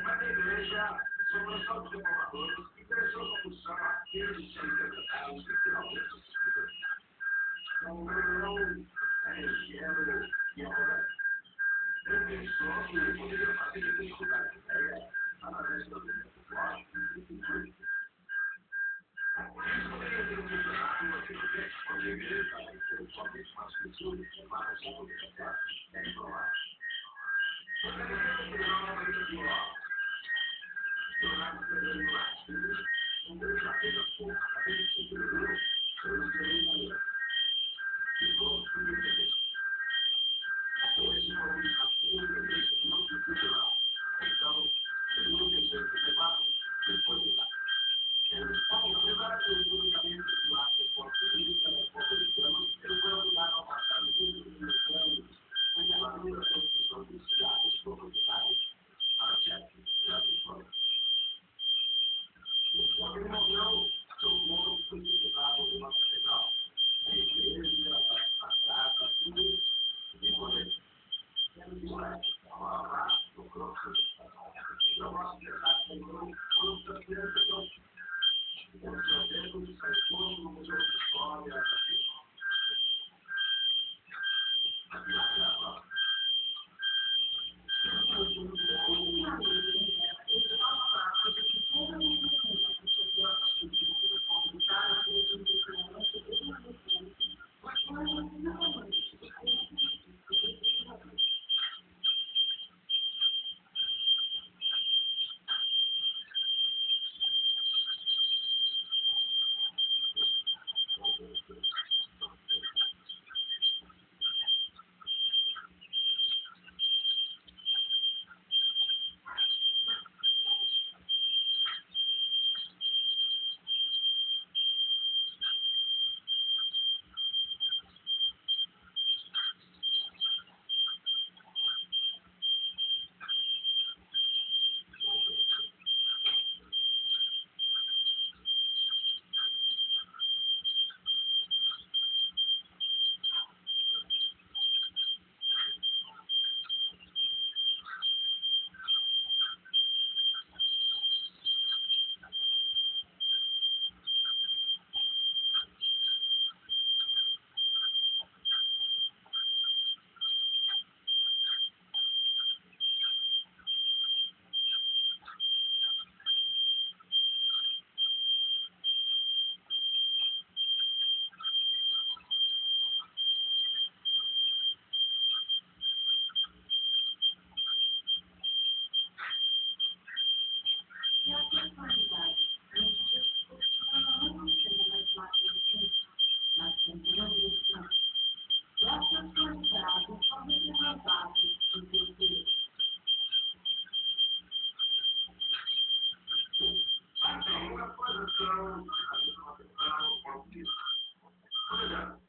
Mas a igreja sobrou só dos reformadores e prestou solução àqueles que são interpretados literalmente. Então, não ingênuo e arrogante. Ele pensou que poderia fazer executar a ideia através do movimento lógico e cultural. Isso poderia ter funcionado naquele tempo, quando a igreja era somente uma estrutura que chamava o povo de Deus, é improvável. Mas a igreja não é muito pior. Tornar-se perdendo latim, um Deus apenas pouco, apenas superior, pelo seu humor. E pronto, tudo bem. Hoje, a comunicação da igreja é muito cultural. Então, eu não tenho que ser levado depois de lá. Apesar de eu unicamente estimular o esporte físico, o populismo, eu vou ajudar a passar o tempo dos meus anos com a maneira da construção dos teatros propositais para o chefe e a vitória. Naquele momento, seu corpo foi disputado numa catedral. A igreja, a casa, tudo, e morrer. Isso é, a abraço do próximo. E a nossa verdade lembrou quando a criança nós sabemos que as coisas no museu de história da Inglaterra. E a personalidade, a gente não tem mais mas tem uma lição. E a personalidade somente uma base do desejo. Então, a posição, a conflito. Por exemplo,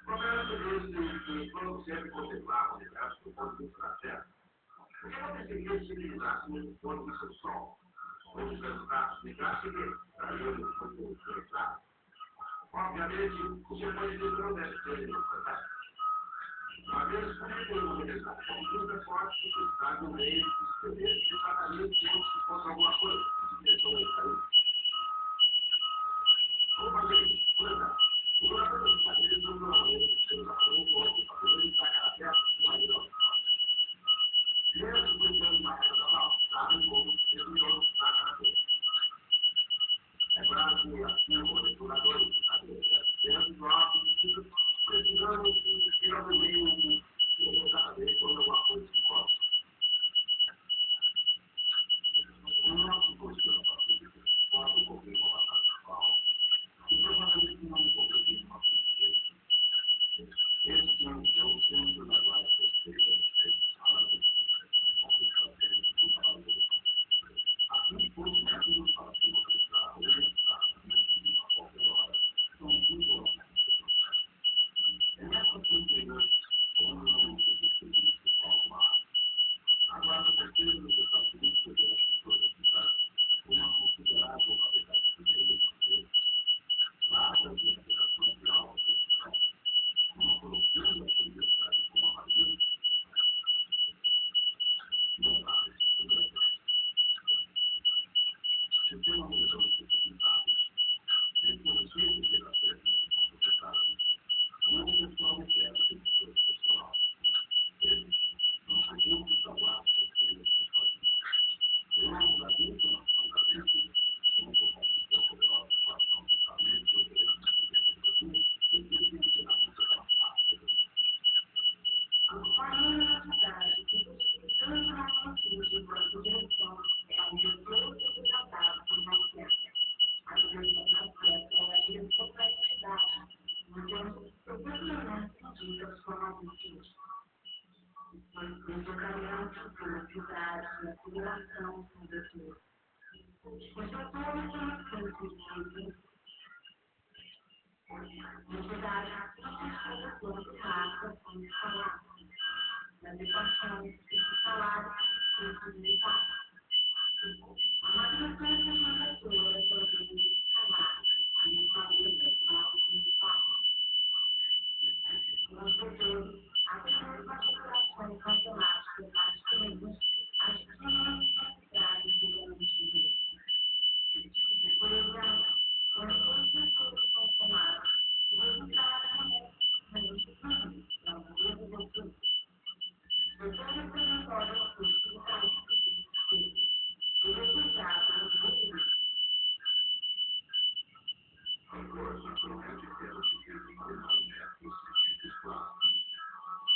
o problema que quando sempre contemplava o universo do ponto de vista da Terra, o que aconteceria se utilizássemos o ponto de vista do Sol? Os resultados de graça que trabalhamos como resultado. Obviamente, o ser político não deve ter fantástico. Uma vez comigo, uma organização muito forte que está no meio de escrever exatamente como se fosse alguma coisa de direção ao país. Vamos fazer isso, por exemplo. O governador dos Estados Unidos normalmente usa um corpo para poder destacar a terra com a ilha. Mesmo que o plano de marca da mal, sabe como ele não está na frente. É claro que assim, o regulador dentro do ato fica precisando tirar do meio cada vez quando alguma coisa se corta. O nosso postura pode um pouquinho com a batata atual. E provavelmente não um pouquinho com a esse é o centro da guarda posterior. Assim, todos os caminhos para se localizar, orientar, a qualquer hora, são muito importantes. É nessa fronteira, quando não se conseguir se calmar, a guarda posterior dos Estados Unidos poderá se solicitar uma considerável qualidade de vida, larga verificação de alta pressão, uma profunda conversidade com a magia, montar esse programa. Sistema monitor certificados, reconhecido pela técnica complementada, não pessoal interno de motor pessoal, eles não se juntam da guarda posterior dos Estados Unidos. Ao longo da internacional da vida, são totalmente preocupados com a ação de talento e na música fácil. Conforme a universidade, que possui tanto na consciência quanto direção, é um gestor sustentável por mais tempo. A dimensão da festa é a grande complexidade, mantendo profundamente medidas como a vítima. No deslocamento, na cidade, na federação, no doutor. Os fatores são as coisas necessidade de todo raça, como falar, da educação, de falar, de militar. A manutenção da pessoa é sobre de falar, a minha vida de falar. Contudo, a participação cancelática das coisas, as necessidades de garantia. Por exemplo, quando todas as pessoas são tomadas, o resultado é não mesmo você. Você representou o custo do país. O resultado é você. Agora, naturalmente, temos que informar os sentidos clássicos.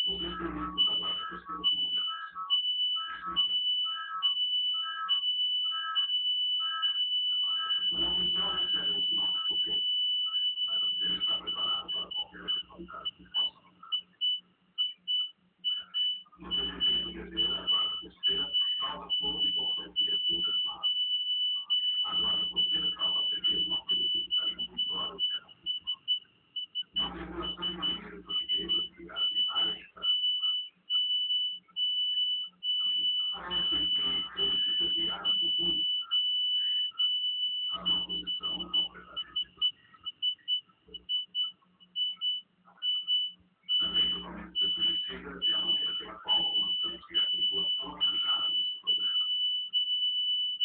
Os instrumentos da guarda posterior modernos. O oficial recebe um sinal de socorro. Ele está preparado para qualquer eventualidade que possa acontecer. No seu princípio dever, a guarda costeira salva todo e qualquer criatura armada. A guarda costeira salva até mesmo aqueles que estariam muito horas de terra. Uma tripulação de marinheiros portugueses ligados em área de praia. Parece que eles se desviaram do mundo a uma posição completamente impossível. Também totalmente desconhecida de a maneira pela qual algumas tantas a tripulação chegaram nesse problema.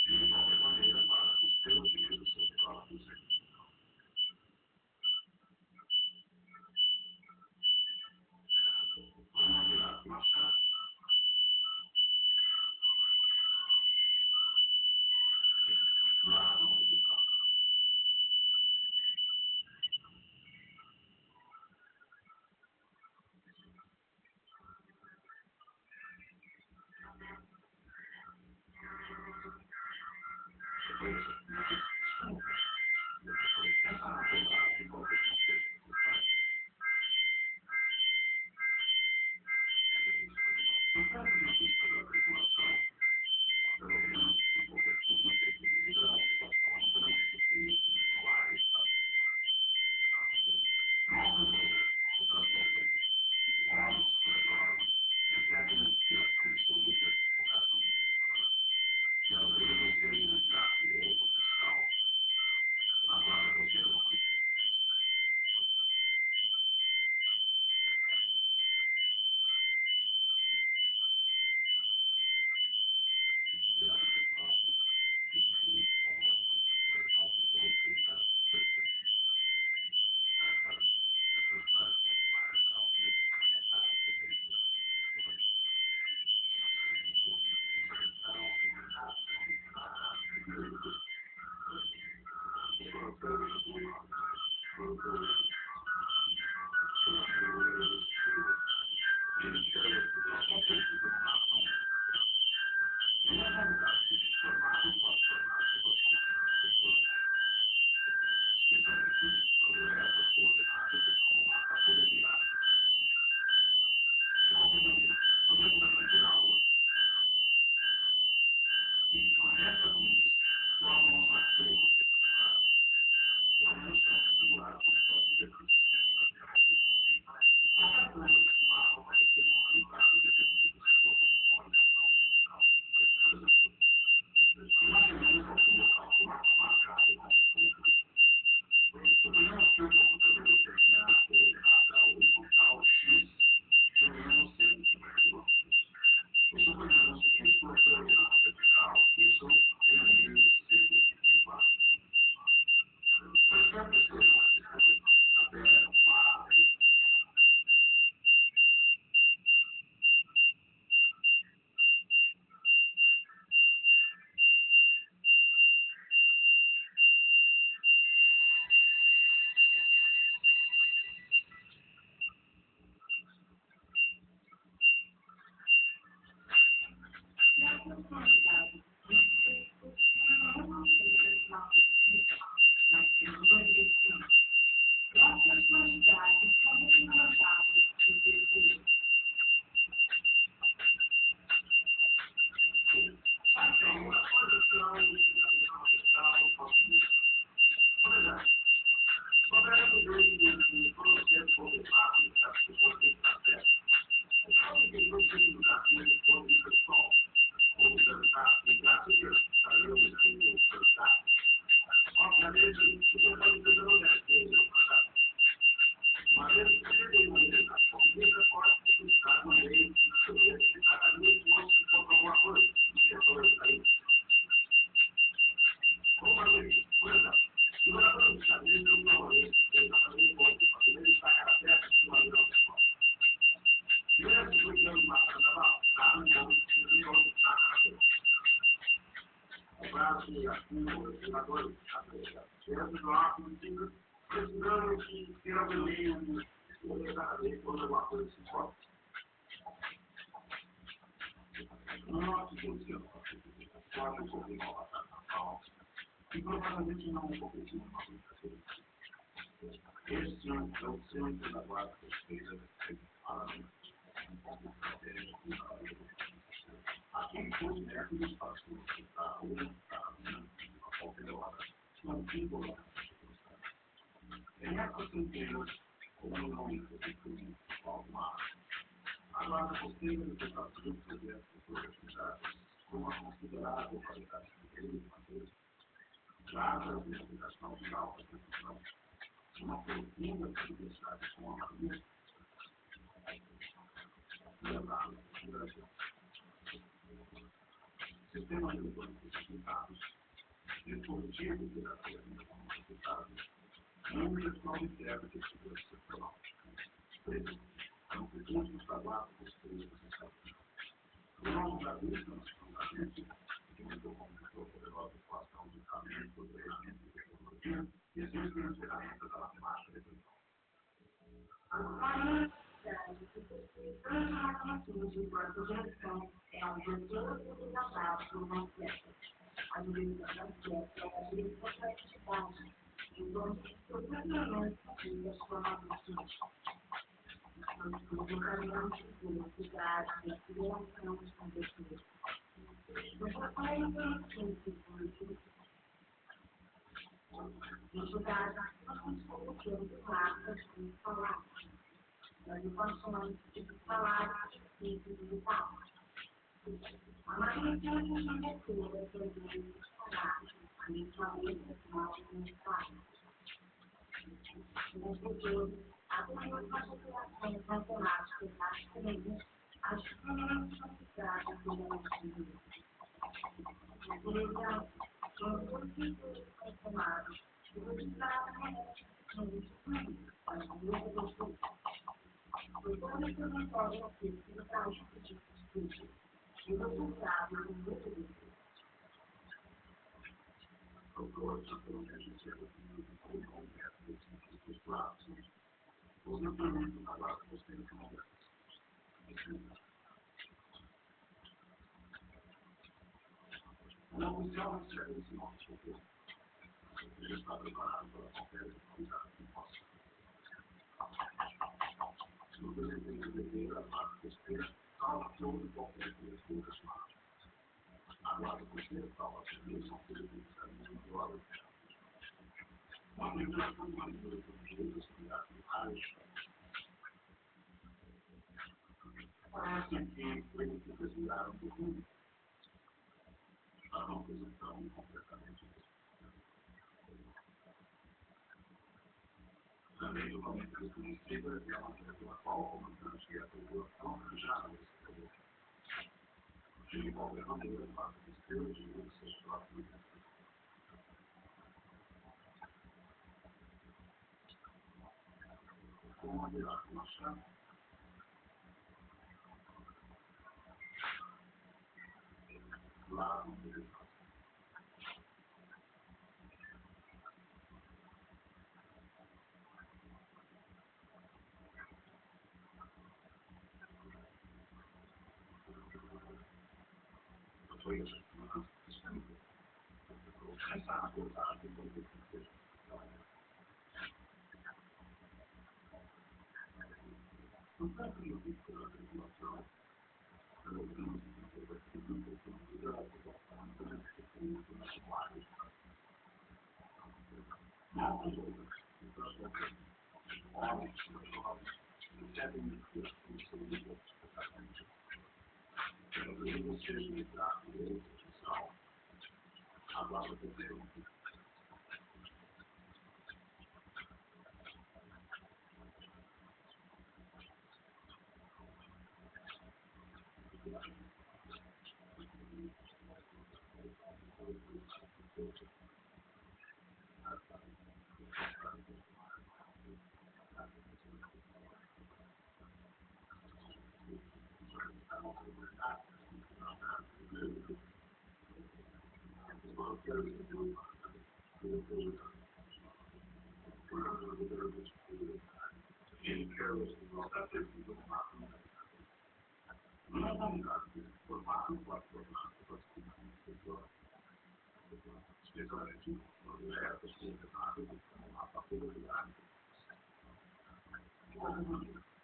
De qualquer maneira, para os teus direitos seus próprios recursos. Como virar machado? Lá no hospital. Depois, desculpa. Autores pelo menos como método dos lados. Os implementos da base dos tempos. Não se há esse nosso povo. Ele está preparado para qualquer dificuldade que possa. Se o desempenho dever a parte besteira, salva todo e qualquer criatura chamada. Agora, besteira salva a mesma coisa que está individual. Uma vibração de maneira que os criados raios. Parece que eles se desviraram do rumo. A composição completamente também do momento conhecido é a maneira pela qual o comandante e a população arranjaram esse poder. De qualquer maneira, faz os seus e os seus próprios. Como haverá com a chave? Lá no meio. Foi essa semana, essa abordagem do poder. Não está previsto pela regulação, pelo príncipe, pela figura, pela população, pela experiência nacional. Não as outras, as outras, homens, jovens, devem ter conhecido especificamente. Pelo que você lidar com o oficial, a palavra de Deus.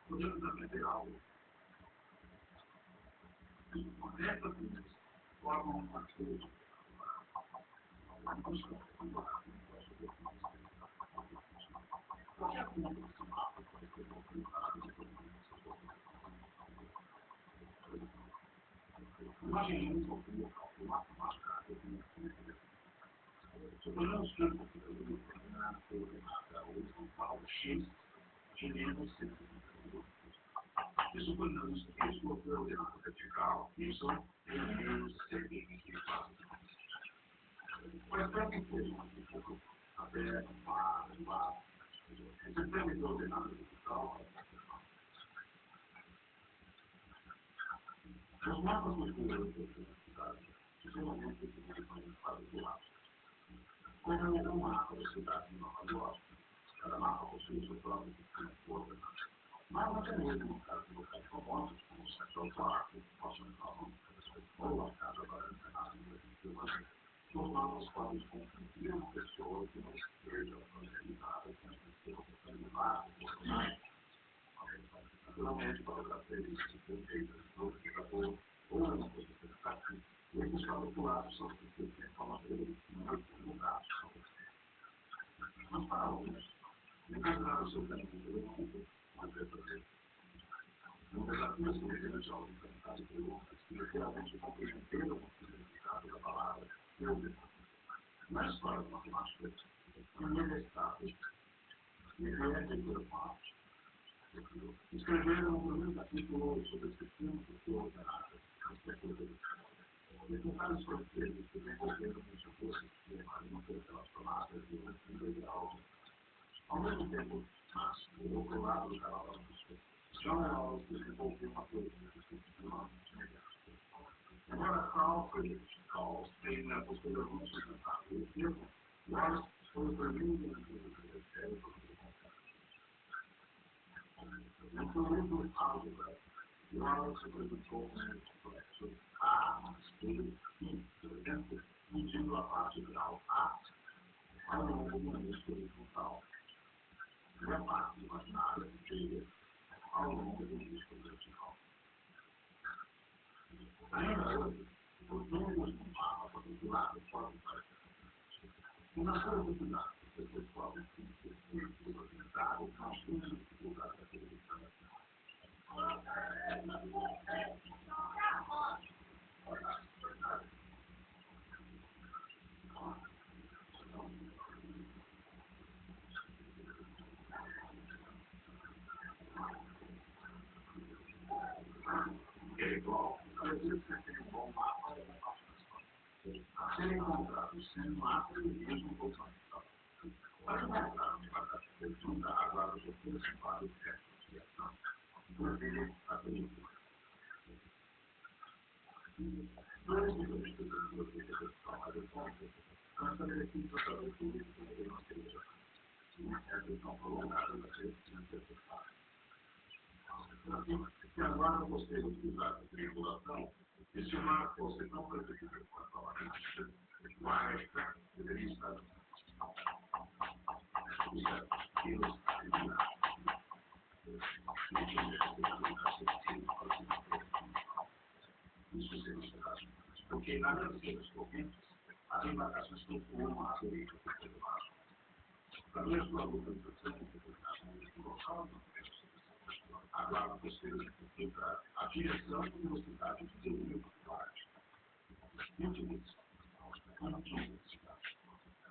Podemos aprender algo. Essas coisas formam uma coisa. Imaginemos um local de matemática suponhamos que o computador determinado coordenada horizontal x de menos 132. E suponhamos que sua coordenada vertical y é menos 124. Quaisquer que sejam as pessoas, a terra, o mar, o sistema de coordenada vertical. Os mapas mostruídos da cidade, geralmente utilizam para os lados. Como um mapa da cidade de Nova York, cada mapa possui seu próprio sistema de coordenadas. Mas até mesmo no caso de locais famosos, como o Central Park, Washington, ou a Casa Branca na Pensilvânia, os mapas podem confundir uma pessoa que não esteja familiarizada com as pessoas localizadas ou coordenadas. Naturalmente, para características perfeitas do computador ou uma coisa perfeita, esses calculados são simplesmente formadores de lugares. Mas para alguns, encontrar o seu tempo de ocupa uma verdadeira. Um desafio semelhante ao enfrentado por outros que literalmente compreenderam o significado da palavra eu. Na história matemática, primeiro estado, e de parte. Escreveram um primeiro capítulo sobre esse filme de coordenadas, e com vários conceitos que desenvolveram muitas coisas que não foram relacionadas e não integral. Ao mesmo tempo, mas, do outro lado do canal, John Rawls desenvolveu uma teoria extremamente melhor. Embora Rawls tenha posteriormente inventado o termo, Nós somos dormindo não somos algo, nós somos complexos A, B, I, por exemplo, medindo a parte grau A ao longo do músculo frontal e a parte imaginária B ao longo do músculo vertical. Ainda hoje, os números do mapa particular podem parecer e na sua oportunidade, vocês podem se utilizar o nosso dificuldade da televisão. É igual, às vezes você tem um bom mapa e uma parte da história. A ser encontrado sem mapa e mesmo voltando. Para encontrar um quadro da água, você tem vários testes de ação. Inclusive, a película. Dois milhões de pessoas que estão a resposta, estabelecidos para o público de uma televisão. Uma questão prolongada da ciência necessária. Se agora você utilizar a triangulação, e se o marco fosse não preciso para falar isso, vai deveria estar isso seria esperado. Porque na verdade, os correntes, as embarcações flutuam a direita do elevado. A mesma localização do local agora você identifica a direção e velocidade de domínio do ar.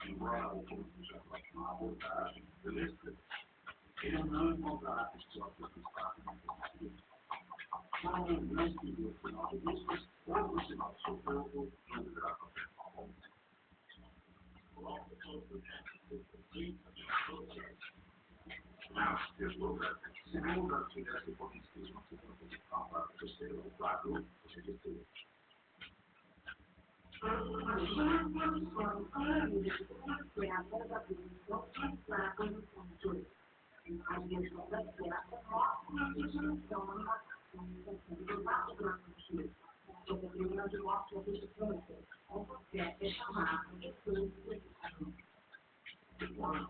Embora o corpo já faça uma abordagem celeste, ele não encontrará respostas do espaço de como não seguir o sinal de buscas ou o sinal de socorro não deverá fazer mal. Segundo a atividade cognitivismo para o terceiro ou quadro, você disse.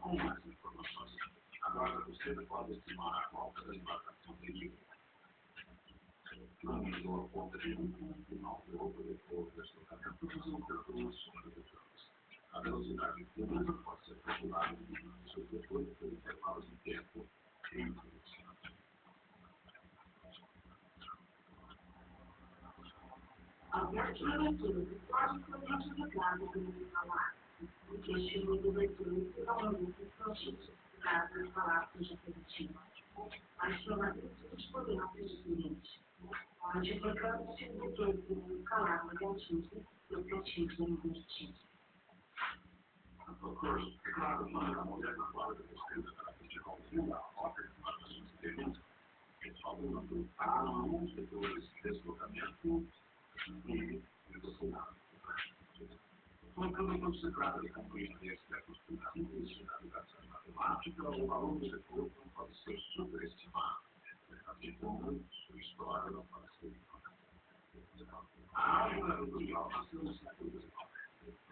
Com mais informações, agora você pode estimar a volta da embarcação pedido. Não usou a ponta de um final do outro depois do deslocamento dos operadores sobrevivientes. A velocidade de uso pode ser calculada sobretudo por intervalos de tempo entre velocidades. A parte da leitura do código foi identificada como falar, o que estimula a leitura finalmente são justificadas as palavras de positivo. As probabilidades poderão ser as seguintes. Multiplicando-se o tempo calar negativo e o positivo negativo. Of course, claro, a mulher na hora de pesquisa da física altura, a rota de marcações diferentes, falando para um depois deslocamento e velocidade. Quando se trata de compreender aspectos fundamentais da navegação matemática, o valor do setor não pode ser superestimado, assim como sua história não pode ser ignorada. A álgebra vetorial nasceu no século XIX.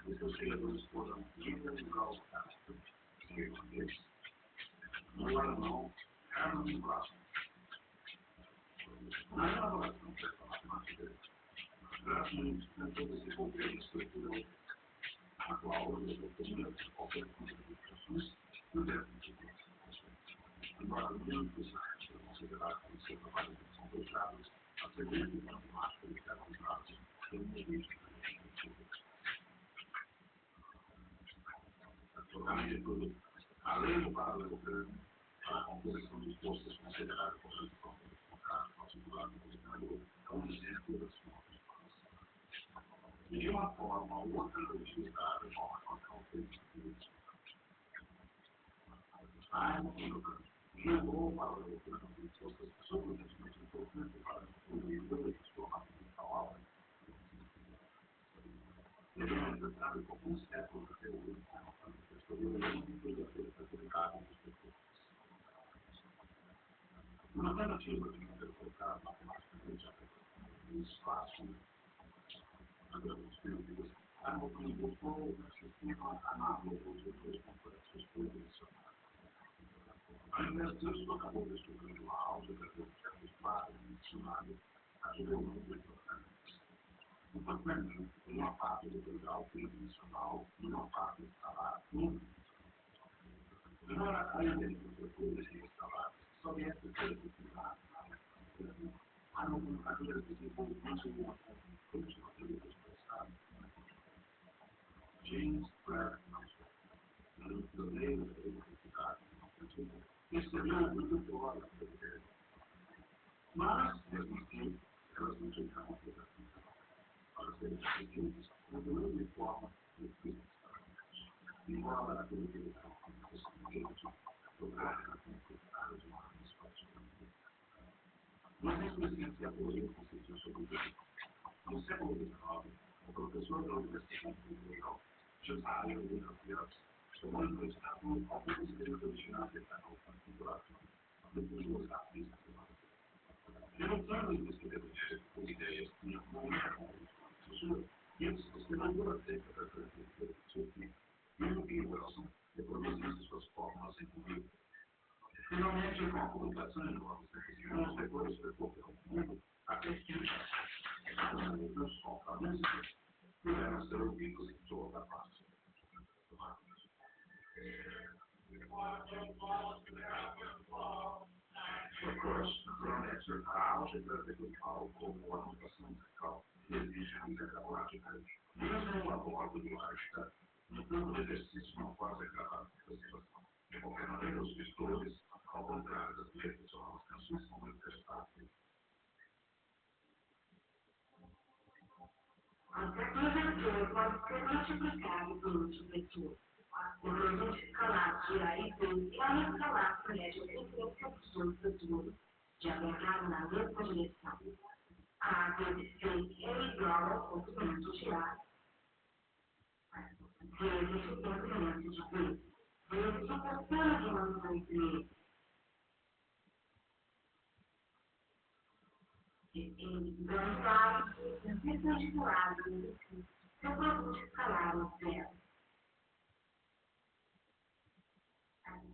Os seus criadores foram Wilhelm Gauss irlandês, e o alemão Hermann Grassmann. Na elaboração dessa matemática, Grassmann tentou desenvolver uma estrutura a qual os documentos de qualquer contribuições puderam dizer. Embora muitos tenham considerado que seu trabalho são fechados, a seguinte matemática de Hermann Grassmann foi uma política além do paralelogramo, a composição dos postos considerada como a contrato particular do governador é um exemplo das formas. De uma forma ou outra, utilizar a formação política. A época levou o paralelogramo dos postos absolutamente importante para concluir todas as formas da obra. Devemos tratar como um século de teoria, uma tentativa de interpretar matematicamente a o espaço dos períodos, anotando o sistema análogo de dois complexos tridimensionais. Ao invés disso, acabou descobrindo a álgebra de objetos paradimensionais a geometria importante. Importante, uma parte integral tridimensional e uma parte escalar unidimensional. Embora a ideia de estruturas escalares somente seja utilizada há nomenclaturas desenvolvidas de uma forma de expressar James Clerk Maxwell, pioneiro da eletricidade, escreveu muito fora da ideia. Mas, mesmo assim, elas não tinham uma coisa para serem discutidas na grande forma de física. Embora a teoria fosse sujeito lograr a complexidade de uma resposta. Mas a experiência da teoria consistiu sobre isso. No século XIX, o professor da Universidade de New York, Josiah Williams, tomou emprestado algumas ideias originais da configuração de duas artistas humanas. Derrotando os escritores por ideias que não eram suas, e eles consideraram acerca da transferência de Sophie, mesmo que Wilson reproduzisse suas fórmulas em público. Finalmente, com a publicação de novos os leitores percorreram o mundo a pesquisa. Os livros com a música puderam ser ouvidos em toda a parte. Of course, naturalmente, a álgebra visual como a notação musical exige música lógica, mesmo a bordo do Einstein, no campo de exercício não pode ser gravado da situação. De qualquer maneira, os pintores, ao contrário das letras, as canções são muito versáteis. A tecnologia pode ser multiplicada por multiplicador. O produto escalar de A e B é um escalar que mede a frequência dos dois setores de apontar na mesma direção. A vezes C é igual ao comprimento de A vezes o comprimento de B vezes o contorno de uma ângulo entre eles. Dando A e C perpendiculares entre si, seu produto escalar é zero.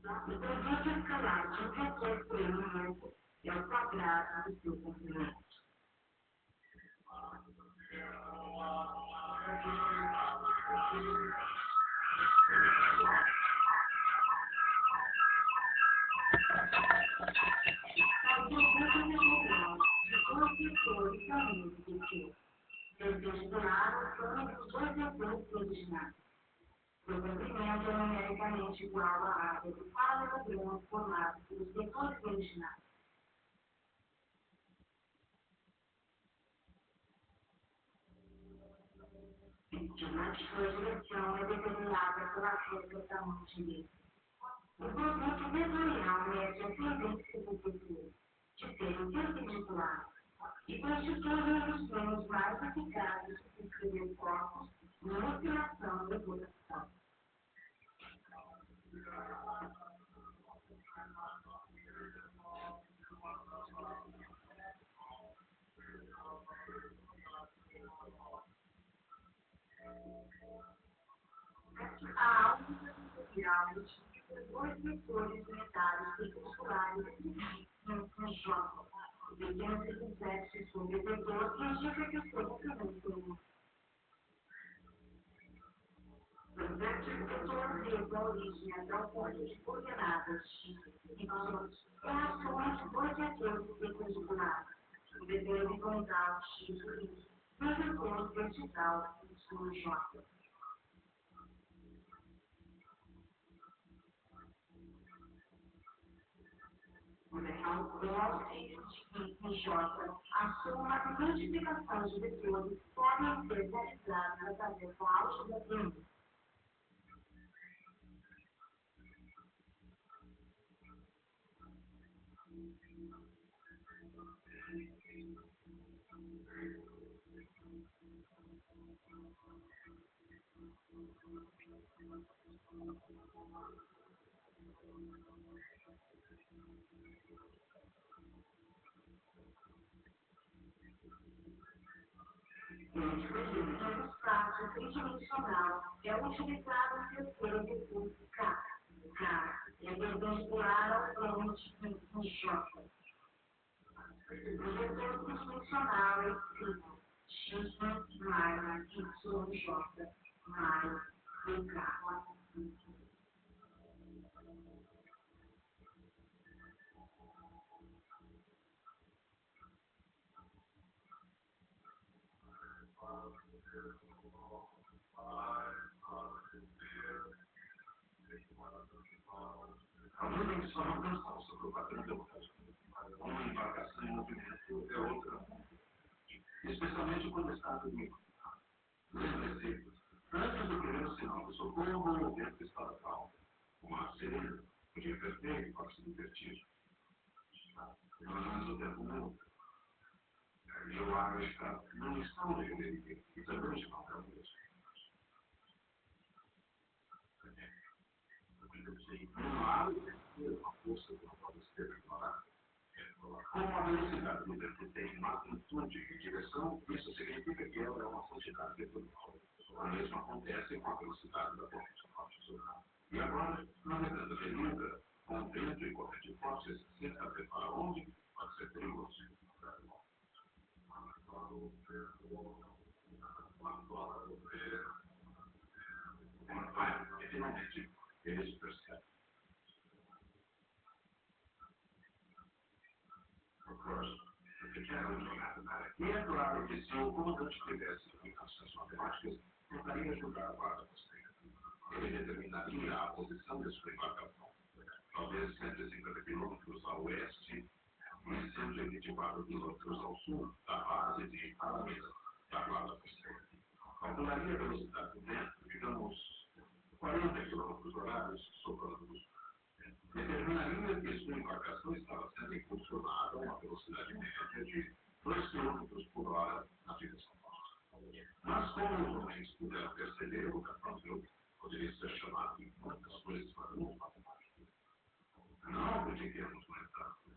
O produto escalar de um vetor por elemento é o quadrado do seu comprimento. A pergunta integral de dois vetores também do vetor. Perpendicular são os dois vetores originados. O comprimento é numericamente igual à área do paralelogramo formado pelos vetores originados. A sua direção é determinada pela regra da multilínea. O produto vetorial mede a tendência do vetor de serem perpendiculares e constitui os planos mais eficazes de escrever corpos na oscilação da rotação. A álgebra integral utiliza dois vetores unitários perpendiculares em J. O pequeno circunflexo sobre o vetor indica que o seu comprimento é 1. Os vetores leva a origem até o ponto de coordenadas x e y é a soma de dois vetores perpendiculares, o vetor horizontal x e o vetor vertical y. Ao x e j, a soma e multiplicação de vetores podem ser realizadas através da álgebra de Nos casos tridimensional é utilizado o terceiro recurso K. K é perpendicular ao plano de J. O vetor tridimensional é escrito x mais yj mais dk. A única missão não está sobre o padrão democrático. Uma embarcação em movimento é outra, especialmente quando está comigo. Lembre-se, antes do primeiro sinal de socorro, o vento estava calmo. Uma sirene, um dia perfeito para se divertir. Mas o tempo muda. E o ar está numa missão de viver e também de qualquer coisa. Não há uma força que não pode ser ignorada. Como a velocidade do vento tem magnitude e direção, isso significa que ela é uma quantidade virtual. O mesmo acontece com a velocidade da corrente forte. E agora, navegando de Libra, com vento e corrente forte, sem saber para onde, pode ser perigoso. E finalmente, eles percebem. E é claro que se o comandante tivesse aplicações matemáticas, tentaria ajudar a guarda costeira. Ele determinaria a posição de sua embarcação. Talvez 150 quilômetros a oeste e 124 quilômetros ao sul da base de Alameda, da guarda costeira. Calcularia a velocidade do vento, digamos, 40 quilômetros horários soprando do sul. Determinaria que sua embarcação estava sendo impulsionada a uma velocidade média de 2 km por hora na direção norte. Mas como os homens puderam perceber, o capitão poderia ser chamado de muitas coisas para um matemático. Não acreditemos no entanto.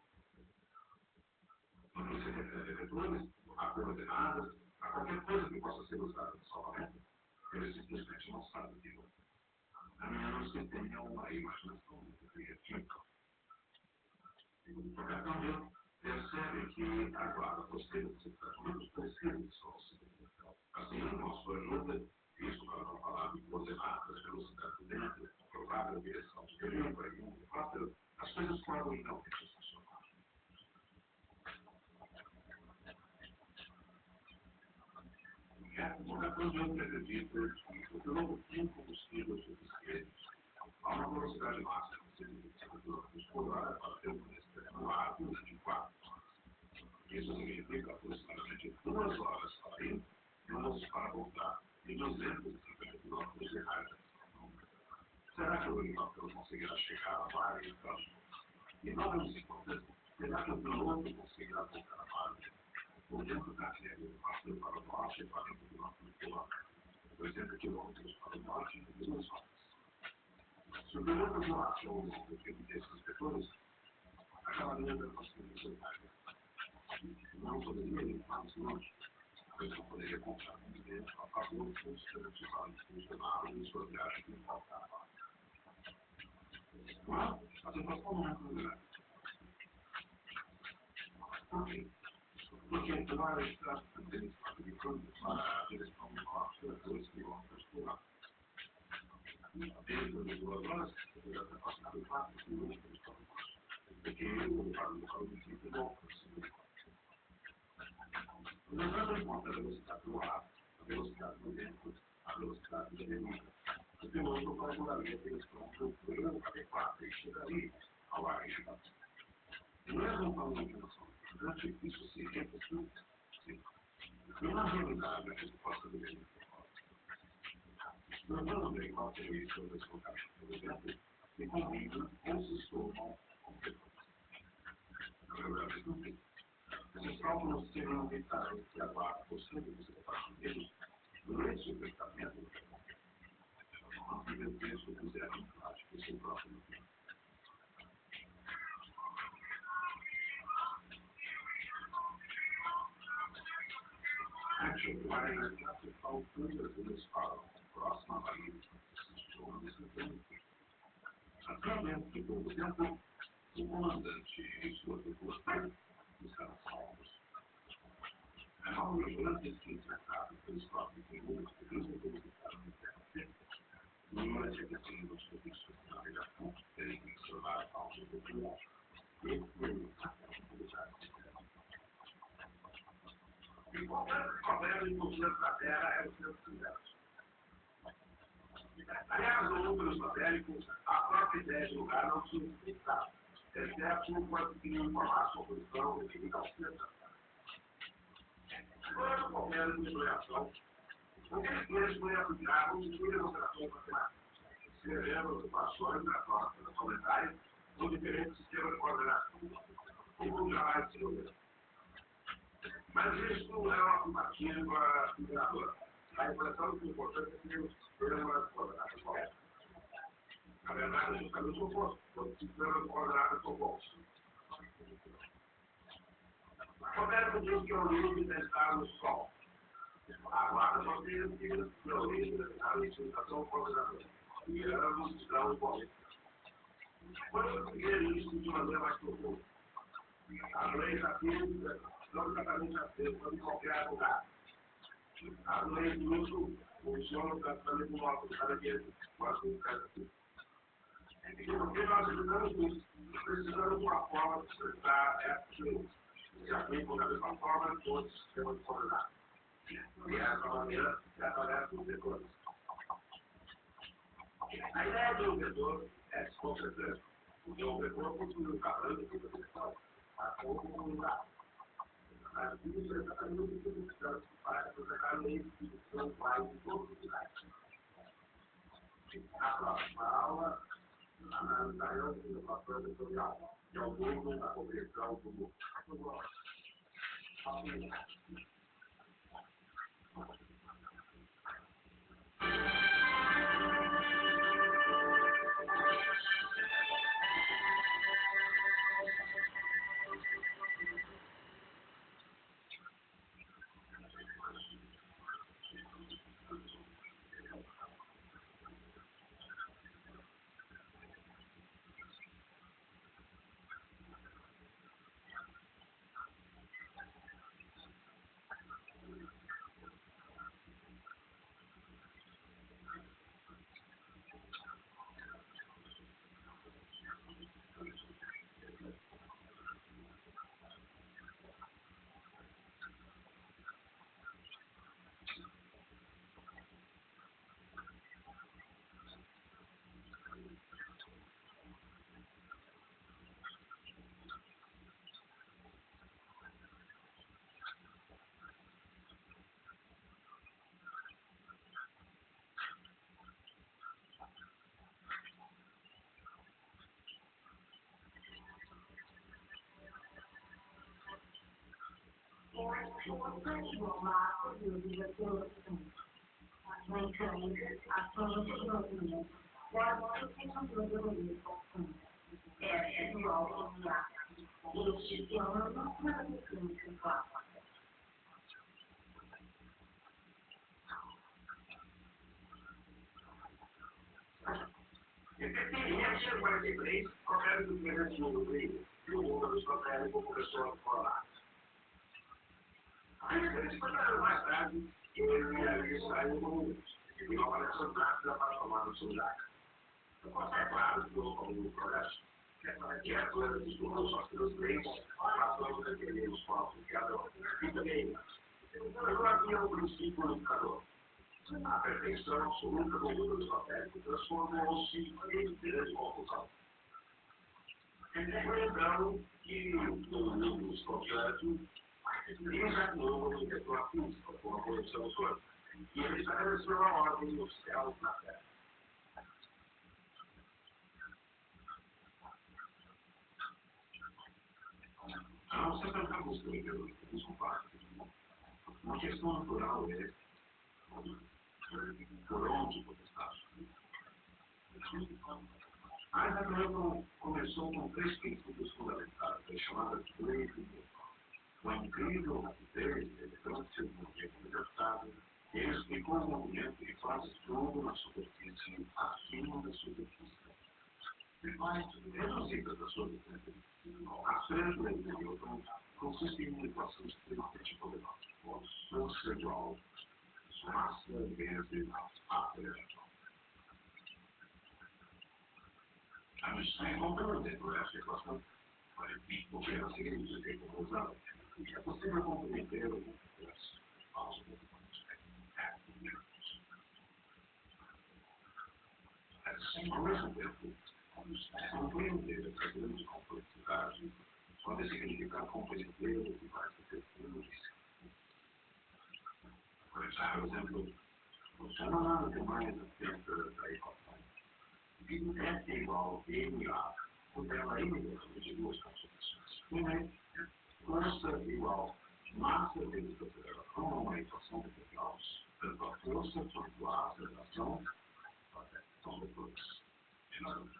No que se refere a vetores, a coordenadas, a qualquer coisa que possa ser usada no salvamento, ele simplesmente não sabe o que é. A menos que tenha uma imaginação muito criativa. O capitão percebe que a guarda costeira dos Estados Unidos precisa de sua auxílio. Assim, com a sua ajuda, isso para não falar de coordenadas, velocidade do vento, provável direção de deriva e um helicóptero, as coisas podem realmente funcionar. O capitão acredita que o piloto tem combustível suficiente a uma velocidade máxima de 125 km por hora para permanecer no ar durante 4 horas. Isso significa aproximadamente 2 horas para ir, 2 para voltar e 250 km de raio. Será que o helicóptero conseguirá chegar a vários campos? E não menos importante, será que o piloto conseguirá voltar a vários? O vento daria o helicóptero para o norte e 40 km por hora, 80 km para o norte em 2 horas. Se o piloto voasse ao longo desses vetores, acabaria da possibilidade. Não poderia ir mais longe, pois não poderia contar com o vento a favor dos funcionários e sua viagem de volta à base. Mas a situação não é grande. Por quê? Porque voar está administrado de campo para a direção do norte a 2 km por hora. Dentro de 2 horas, poderá ter passado 4 km para o norte, porque o local do tipo volta a se. Levando em conta a velocidade do ar, a velocidade do vento, a velocidade da deriva, o piloto calcularia a direção do voo adequada e chegaria ao ar agitado. E mesmo com uma informação importante, isso seria possível. Sim. E na realidade, a resposta deveria ser fácil. Lembrando do helicóptero e seu deslocamento pelo vento, se combinam ou se somam completamente. Na verdade, não tem. Esses cálculos seriam vitais que a guarda costeira dos Estados Unidos durante o tratamento, mantive o texto puseram em prática o seu próprio plano. Action Plan é a principal coisa que eles falam, próxima à Bahia, através de pouco tempo, o comandante e sua tripulação estavam salvos. A nova vigilância tinha tratado pelos próprios seguros que não publicaram no TRT, numa execução dos serviços de navegação, terem que observar a falta de popular e limitar a possibilidade de terra. E qualquer problema no centro da Terra é o centro do universo. Aliás, no núcleo esotérico, a própria ideia de lugar não se explica, exceto quando se informar sobre o plano devido ao centro da Terra. Quando qualquer exploração, o que eles foi aplicado em demonstrações matemáticas, escrevendo equações da própria planetária com diferentes sistemas de coordenação, como jamais se ouviu. Mas isso não é uma afirmativa limitadora. A impressão que é importante é que os sistemas de coordenadas corretas. Na verdade, é justamente o oposto, quando os sistemas de coordenadas são bons. Roberto diz que a origem está no Sol. Agora nós temos que a origem está na utilização coordenadora. E ambos estão igualmente. Podemos ver isso de maneira mais profunda. As leis da física são exatamente aceitas em qualquer lugar. As leis do uso funcionam praticamente no nosso caráter, mas com assim. E porque nós precisamos de uma forma de expressar essas leis. Se aplicam da mesma forma em todos os sistemas de coordenadas. E essa maneira se aparece no vetor. A ideia de um vetor é desconcertante, porque um vetor possui um tamanho de vetor, a como um lugar. Mas isso é exatamente o que buscamos para representar leis que são iguais em todos os lugares. Na próxima aula, analisaremos a inovação vetorial, que é o número da compreensão do mundo. Em 1943, Roberto Guilherme do Rio e o mundo esotérico começou a falar. Eles passaram mais tarde que ele saiu do mundo e não apareceu nada para tomar o seu lugar. É claro que o comum progresso. Que a coisa dos turnos só pelos leis, passou a defender os povos de cada um. E também, não havia um princípio unificador. A perfeição absoluta do mundo esotérico transformou-se em grande confusão. Foi então que no mundo esotérico desafiou o integral físico com a conexão do corpo. E ele estabeleceu a ordem dos céus na Terra. Nós sempre acabamos tendo os compartilhos. Uma questão natural é por onde você está. A Newton começou com 3 princípios fundamentais, chamadas leis de Newton. Com a incrível rapidez e elegância do movimento libertado, ele explicou o movimento de quase tudo na superfície acima da superfície. Mais reduzidas das suas exemplos, as 3 leis de Newton consistem em equações extremamente poderosas. Força igual, massa vezes aceleração. A missão compreendendo essa equação, porque ela significa que usá-la é possível compreender o universo aos movimentos técnicos. Ao mesmo tempo, compreender essa grande complexidade pode significar compreender o que vai ser feito. Por exemplo, funciona nada demais acerca da equação. F igual a MA, porque ela é imediatamente de 2 constituições. Uma é força igual massa vezes aceleração, é uma equação de graus. Tanto a força quanto a aceleração são vetores.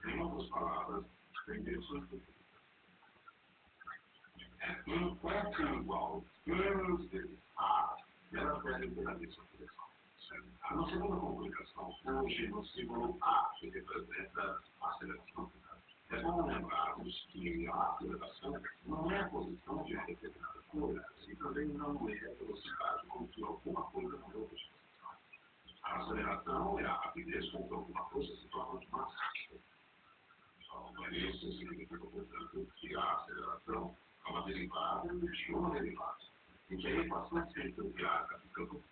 Em outras palavras, tem direções diferentes. Em F igual menos vezes A, ela deve ter a mesma direção. A segunda complicação surge no símbolo A, que representa a aceleração. É bom lembrarmos que a aceleração não é a posição de uma determinada coisa, e também não é a velocidade com que alguma coisa mudou de direção. A aceleração é a rapidez com que alguma coisa se torna mais rápida. Isso significa, portanto, que a aceleração é uma derivada de uma derivada, e que a equação sequencial da campo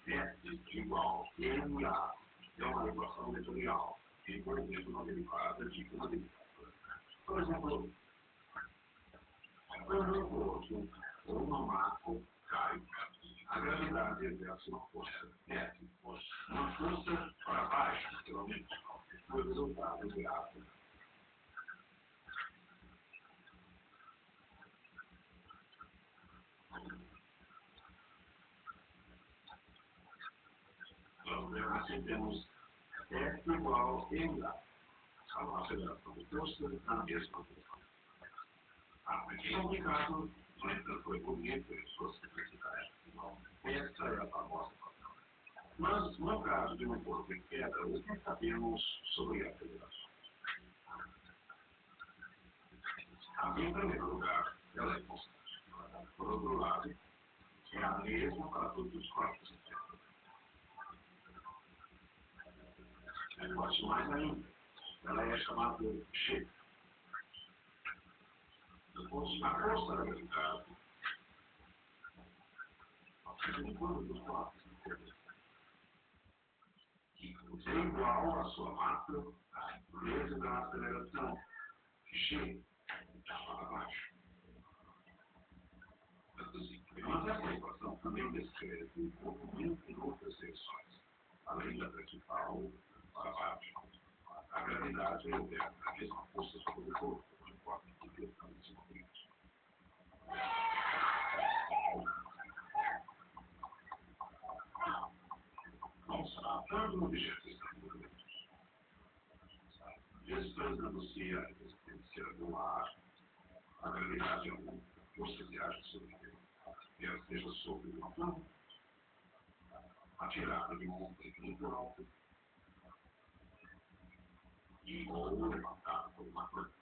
F igual a MA é uma equação vetorial, envolvendo uma derivada de uma derivada. Por exemplo, quando um corpo ou uma massa cai, a gravidade exerce uma força F, uma força para baixo, naturalmente, o resultado gráfico. Assim temos F igual a MA, a aceleração de força na mesma direção. Aqui é um caso, no entanto, foi bonito em sua simplicidade. Essa é a famosa equação. Mas, no caso de um corpo em queda, o que sabemos sobre a aceleração? Em primeiro lugar, ela é constante. Por outro lado, é a mesma para todos os corpos em queda. Eu gosto mais ainda. Ela é chamada G. Depois, a força da gravidade em todos os corpos em queda é igual à sua massa vezes a aceleração G para baixo. Mas essa equação também descreve o movimento em outras direções, além da principal para baixo. A gravidade exerce a mesma força sobre o corpo, não importa em que direção esse movimento. Quando um objeto está em movimento, desprezando-se a resistência do ar, a gravidade é uma força que age sobre ele, quer seja sobre uma planta, atirada de um monte muito alto, ou levantada por uma planta.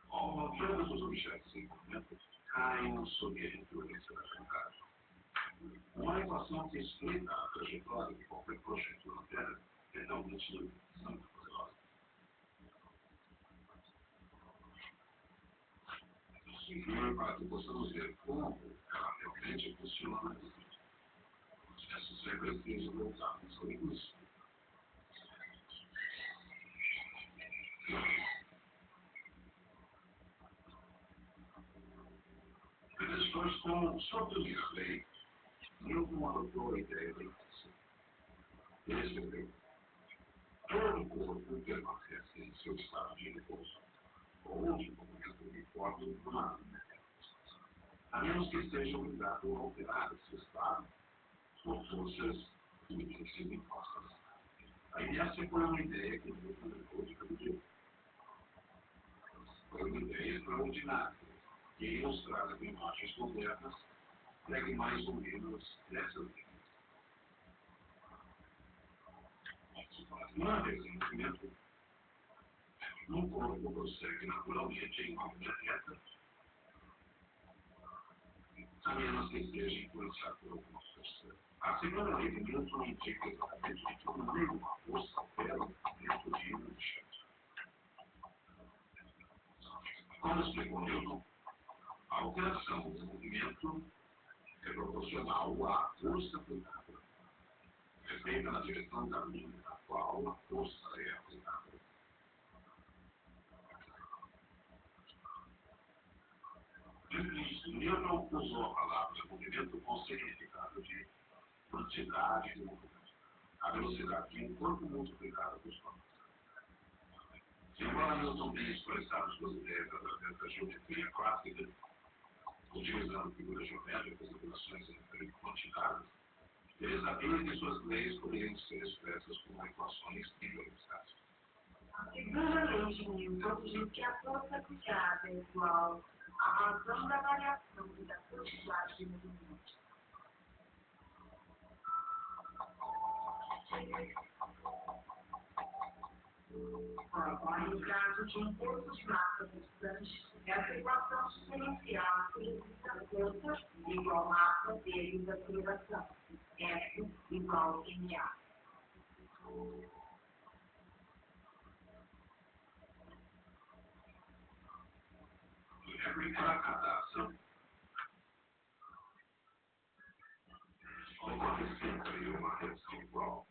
Todos os objetos em movimento caem sob a influência da gravidade. Uma equação que explica a trajetória de qualquer projeto na Terra é realmente muito poderosa. E para que possamos ver como ela realmente funciona, é preciso voltarmos ao início. Depois, com sua primeira lei, Newton adotou a ideia da inflação. Ele escreveu: todo corpo permanece em seu estado de repouso, ou de movimento uniforme por uma linha. a menos que seja obrigado a alterar esse estado por forças que lhe sido impostas. A inércia foi uma ideia que veio depois do dia. Foi uma ideia extraordinária, que ilustrada com imagens modernas, segue mais ou menos nessas linhas. Uma vez em movimento, um corpo prossegue naturalmente em uma linha reta, a menos que seja influenciado por alguma força. A segunda lei de Newton indica exatamente que quando uma força altera o movimento de um objeto. Como explicou Newton, a alteração do movimento é proporcional à força aplicada, é feita na direção da linha na qual a força é aplicada. Newton usou a palavra movimento com o significado de quantidade de movimento, a velocidade de um corpo multiplicada por sua massa. Embora Newton tenha expressado suas ideias através da geometria clássica, utilizando figuras geométricas e operações entre quantidades, ele sabia que suas leis poderiam ser expressas como equações trigonométricas. A segunda lei de Newton diz que a força aplicada é igual à razão da variação da quantidade de movimento. Ora, no caso de um corpo de massa distante, essa equação diferencial significa força igual massa vezes aceleração, F igual ma. Para cada ação, ocorre sempre uma reação igual.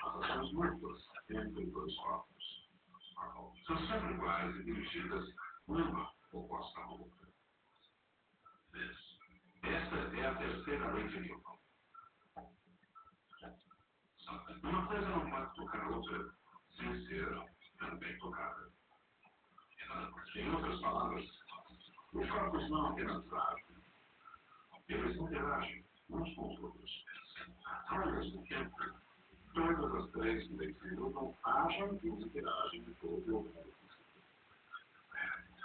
As ações múltiplas entre dois corpos são sempre iguais e dirigidas uma oposta à outra. Esta é a terceira lei de Newton. Uma coisa não pode tocar a outra sem ser também tocada. Em outras palavras, os corpos não apenas agem, eles interagem uns com os outros. Ao mesmo tempo, todas as três leis de Newton agem e interagem de todo o mundo.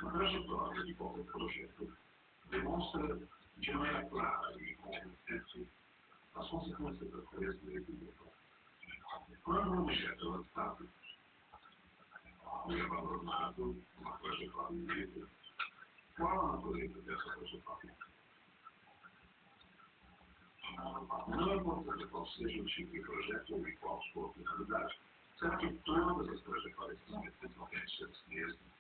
A trajetória de qualquer projeto demonstra de maneira clara e consistente as consequências das três leis de Newton. Quando um objeto é lançado e é abandonado numa trajetória livre, qual a natureza dessa trajetória? Não importa qual seja o tipo de projeto ou em qual sua finalidade, será que todas as trajetórias são essencialmente as mesmas?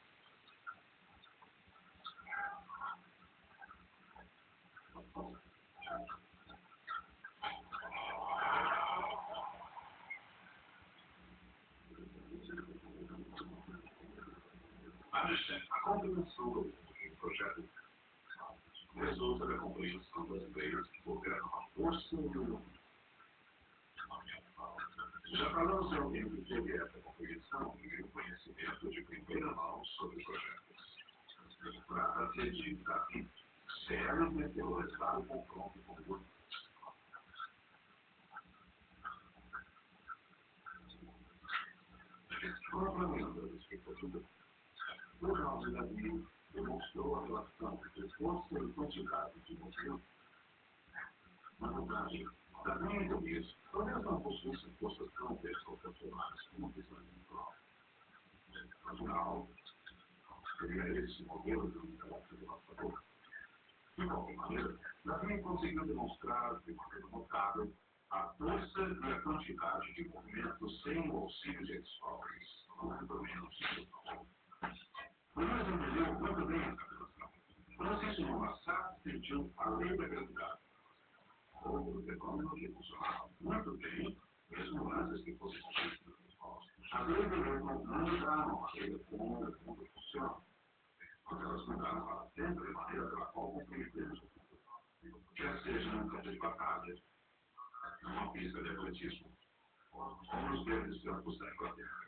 A compreensão do projeto resulta da compreensão das leis que governam a força e o mundo. Já falamos de alguém que teve essa compreensão e o conhecimento de primeira mão sobre projetos. Trata-se de Davi, célebre pelo resultado confronto com o mundo. Complementando as expectativas, o caso de Davi demonstrou a relação entre força e quantidade de movimento. Na verdade, Davi e Golias talvez não possuíssem forças tão desproporcionais como visões individuais. Afinal, seria esse modelo de unidade devastador. De qualquer maneira, Davi conseguiu demonstrar de maneira notável a força e a quantidade de movimento sem o auxílio de esforços, ou pelo menos o mesmo entendeu muito bem essa relação. Francisco de Massat sentiu a lei da gravidade. Outro fenômeno que funcionava muito bem, mesmo antes que fosse conhecido. As leis de Newton não mudaram a maneira como o mundo funciona, mas elas mudaram para sempre a maneira pela qual compreendemos o mundo. Quer seja num campo de batalha, numa pista de atletismo, ou nos grandes campos da Inglaterra.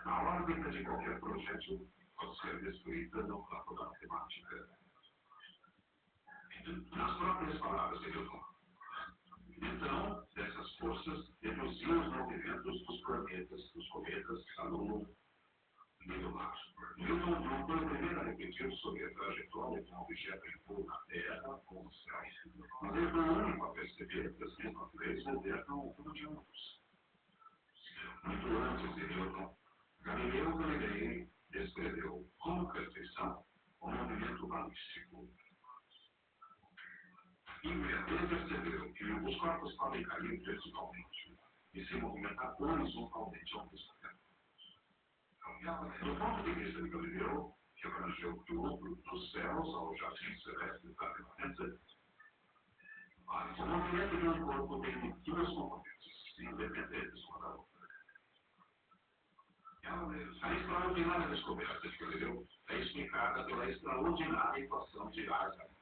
A órbita de qualquer projeto pode ser descrita no campo da matemática. Nas próprias palavras de Newton. Então, dessas forças deduziam os movimentos dos planetas, dos cometas, a Lua e do Mar. Newton não foi o primeiro a repetir sobre a trajetória de um objeto em voo na Terra ou no céu, mas ele foi o único a perceber que as mesmas leis governam o rumo de ambos. Muito antes de Newton, Galileu Galilei descreveu com perfeição o movimento balístico. E ele percebeu que os corpos podem cair verticalmente e se movimentar horizontalmente ao mesmo tempo. Do ponto de vista de Galileu, que abrangeu tudo, dos céus ao jardim celeste da Renascença, o movimento de um corpo tem duas componentes, independentes uma da outra. A extraordinária descoberta de Galileu é explicada pela extraordinária equação de Isaac.